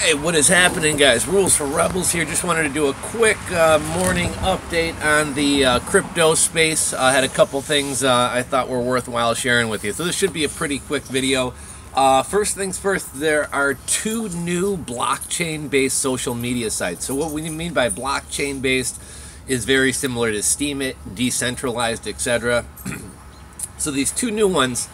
Hey, what is happening, guys? Rules for Rebels here. Just wanted to do a quick morning update on the crypto space. I had a couple things I thought were worthwhile sharing with you. So this should be a pretty quick video. First things first, there are two new blockchain-based social media sites. So what we mean by blockchain-based is very similar to Steemit, decentralized, etc. So these two new ones.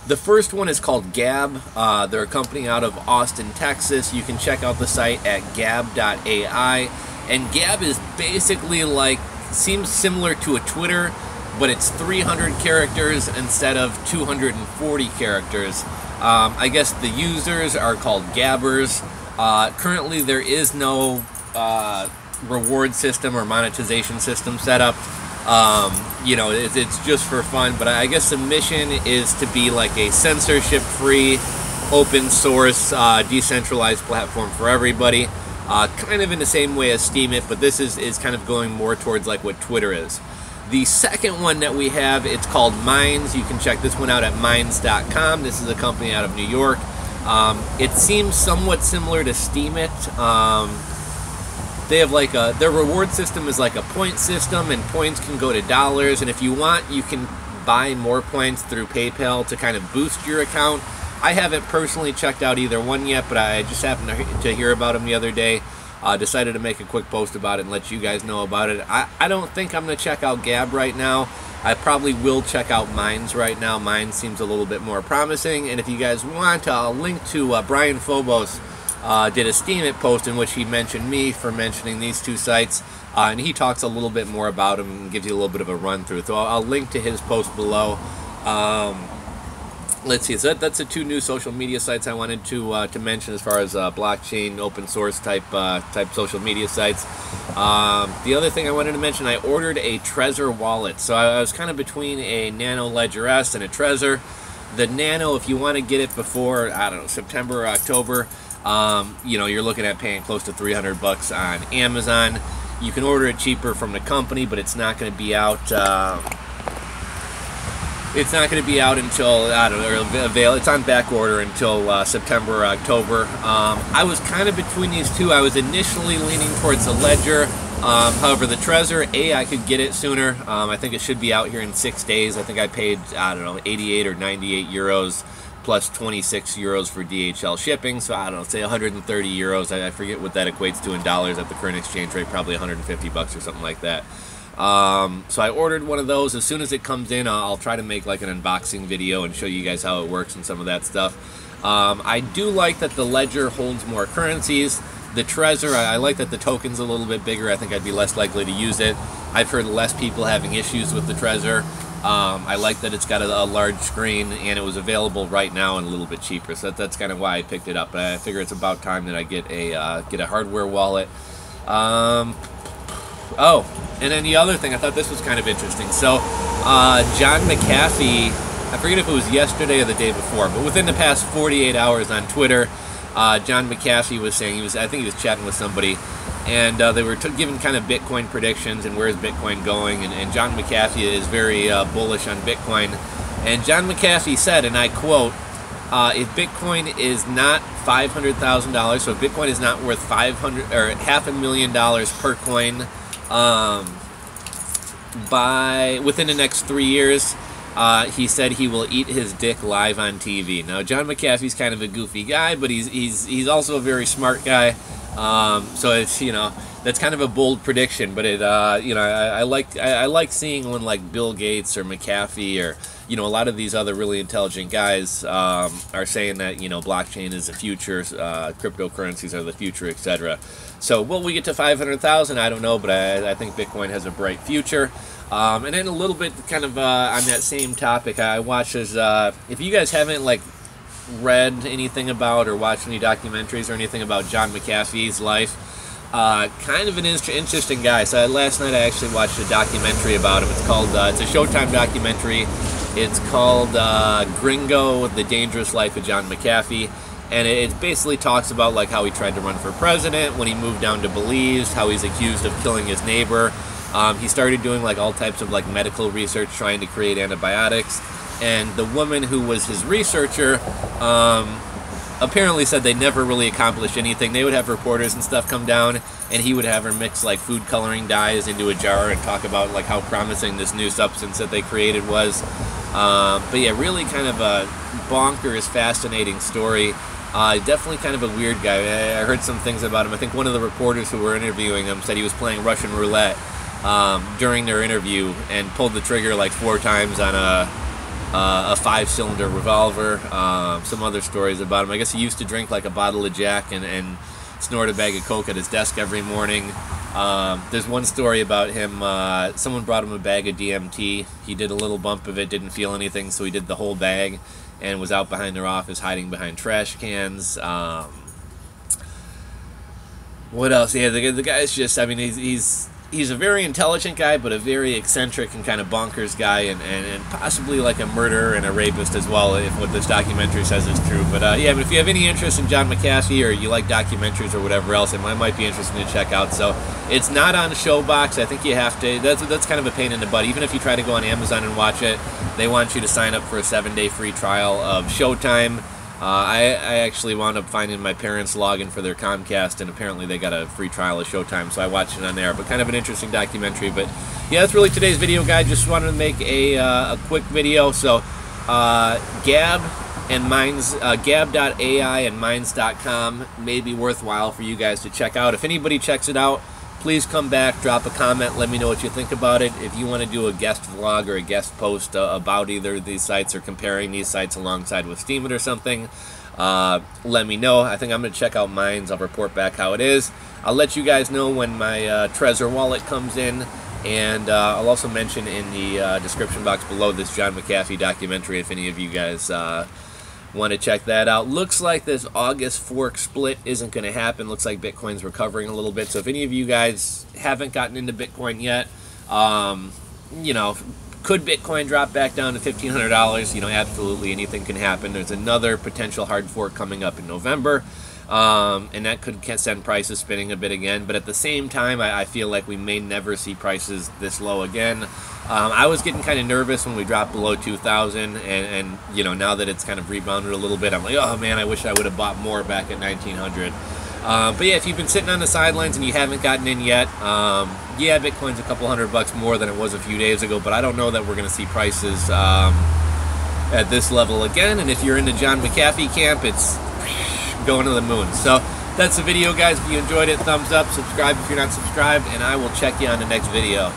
The first one is called Gab. They're a company out of Austin, Texas. You can check out the site at gab.ai. And Gab is basically like, seems similar to a Twitter, but it's 300 characters instead of 240 characters. I guess the users are called Gabbers. Currently there is no reward system or monetization system set up. You know, it's just for fun, but I guess the mission is to be like a censorship-free, open source, decentralized platform for everybody. Kind of in the same way as Steemit, but this is kind of going more towards like what Twitter is. The second one that we have, it's called Minds. You can check this one out at minds.com. This is a company out of New York. It seems somewhat similar to Steemit. They have like their reward system is like a point system, and points can go to dollars, and if you want, you can buy more points through PayPal to kind of boost your account. I haven't personally checked out either one yet, but I just happened to hear about them the other day. Decided to make a quick post about it and let you guys know about it. I don't think I'm going to check out Gab right now. I probably will check out Minds right now. Minds seems a little bit more promising, and if you guys want, I'll link to Brian Phobos. Did a Steemit post in which he mentioned me for mentioning these two sites, and he talks a little bit more about them and gives you a little bit of a run through. So I'll link to his post below. Let's see, so that's the two new social media sites I wanted to mention as far as blockchain, open source type social media sites. The other thing I wanted to mention, I ordered a Trezor wallet. So I was kind of between a Nano Ledger S and a Trezor. The Nano, if you want to get it before, I don't know, September or October, you know, you're looking at paying close to 300 bucks on Amazon. You can order it cheaper from the company, but it's not going to be out. It's not going to be out until, I don't know, it's on back order until September or October. I was kind of between these two. I was initially leaning towards the Ledger. However, the Trezor, I could get it sooner. I think it should be out here in 6 days. I think I paid, I don't know, 88 or 98 euros. Plus 26 euros for DHL shipping, so I don't know, say 130 euros. I forget what that equates to in dollars at the current exchange rate, probably 150 bucks or something like that. So I ordered one of those. As soon as it comes in, I'll try to make like an unboxing video and show you guys how it works and some of that stuff. I do like that the Ledger holds more currencies. The Trezor, I like that the token's a little bit bigger. I think I'd be less likely to use it. I've heard less people having issues with the Trezor. I like that it's got a large screen, and it was available right now and a little bit cheaper, so that's kind of why I picked it up. But I figure it's about time that I get a hardware wallet. Oh, and then the other thing, I thought this was kind of interesting. So John Mcafee, I forget if it was yesterday or the day before, but within the past 48 hours on Twitter, John Mcafee was saying, I think he was chatting with somebody, and they were giving kind of Bitcoin predictions and where's Bitcoin going, and John Mcafee is very bullish on Bitcoin. And John Mcafee said, and I quote, if Bitcoin is not $500,000, so if Bitcoin is not worth $500,000 per coin within the next 3 years, he said he will eat his dick live on TV. Now, John Mcafee's kind of a goofy guy, but he's also a very smart guy. So it's, you know, that's kind of a bold prediction, but it, you know, I like seeing when like Bill Gates or Mcafee or, you know, a lot of these other really intelligent guys are saying that, you know, blockchain is the future, cryptocurrencies are the future, etc. So will we get to 500,000? I don't know, but I think Bitcoin has a bright future. And then a little bit kind of on that same topic, I watched this, if you guys haven't like read anything about or watched any documentaries or anything about John Mcafee's life, kind of an interesting guy. So last night I actually watched a documentary about him. It's called, it's a Showtime documentary. It's called Gringo, The Dangerous Life of John Mcafee. And it basically talks about like how he tried to run for president, when he moved down to Belize, how he's accused of killing his neighbor. He started doing like all types of like medical research, trying to create antibiotics. And the woman who was his researcher apparently said they never really accomplished anything. They would have reporters and stuff come down, and he would have her mix like food coloring dyes into a jar and talk about like how promising this new substance that they created was. But yeah, really kind of a bonkers, fascinating story. Definitely kind of a weird guy. I heard some things about him. I think one of the reporters who were interviewing him said he was playing Russian roulette during their interview and pulled the trigger like 4 times on a 5-cylinder revolver. Some other stories about him. I guess he used to drink like a bottle of Jack and snort a bag of Coke at his desk every morning. There's one story about him. Someone brought him a bag of DMT. He did a little bump of it, didn't feel anything, so he did the whole bag and was out behind their office hiding behind trash cans. What else? Yeah, the guy's just, I mean, he's a very intelligent guy, but a very eccentric and kind of bonkers guy, and possibly like a murderer and a rapist as well, if what this documentary says is true. But yeah, but if you have any interest in John Mcafee, or you like documentaries or whatever else, it might be interesting to check out. So it's not on Showbox. I think you have to, that's kind of a pain in the butt. Even if you try to go on Amazon and watch it, they want you to sign up for a 7-day free trial of Showtime. I actually wound up finding my parents' login for their Comcast, and apparently they got a free trial of Showtime, so I watched it on there. But kind of an interesting documentary. But yeah, that's really today's video, guys. Just wanted to make a quick video. So Gab and Minds, gab.ai and minds.com may be worthwhile for you guys to check out. If anybody checks it out, please come back, drop a comment, let me know what you think about it. If you want to do a guest vlog or a guest post about either of these sites or comparing these sites alongside with Steemit or something, let me know. I think I'm going to check out Minds. I'll report back how it is. I'll let you guys know when my Trezor wallet comes in, and I'll also mention in the description box below this John Mcafee documentary if any of you guys want to check that out. Looks like this August fork split isn't going to happen. Looks like Bitcoin's recovering a little bit. So if any of you guys haven't gotten into Bitcoin yet, you know, could Bitcoin drop back down to $1,500? You know, absolutely anything can happen. There's another potential hard fork coming up in November, and that could send prices spinning a bit again. But at the same time, I feel like we may never see prices this low again. I was getting kind of nervous when we dropped below 2,000, and you know, now that it's kind of rebounded a little bit, I'm like, oh man, I wish I would have bought more back at 1,900. But yeah, if you've been sitting on the sidelines and you haven't gotten in yet, yeah, Bitcoin's a couple $100 more than it was a few days ago, but I don't know that we're going to see prices at this level again. And if you're in the John Mcafee camp, it's going to the moon. So that's the video, guys. If you enjoyed it, thumbs up, subscribe if you're not subscribed, and I will check you on the next video.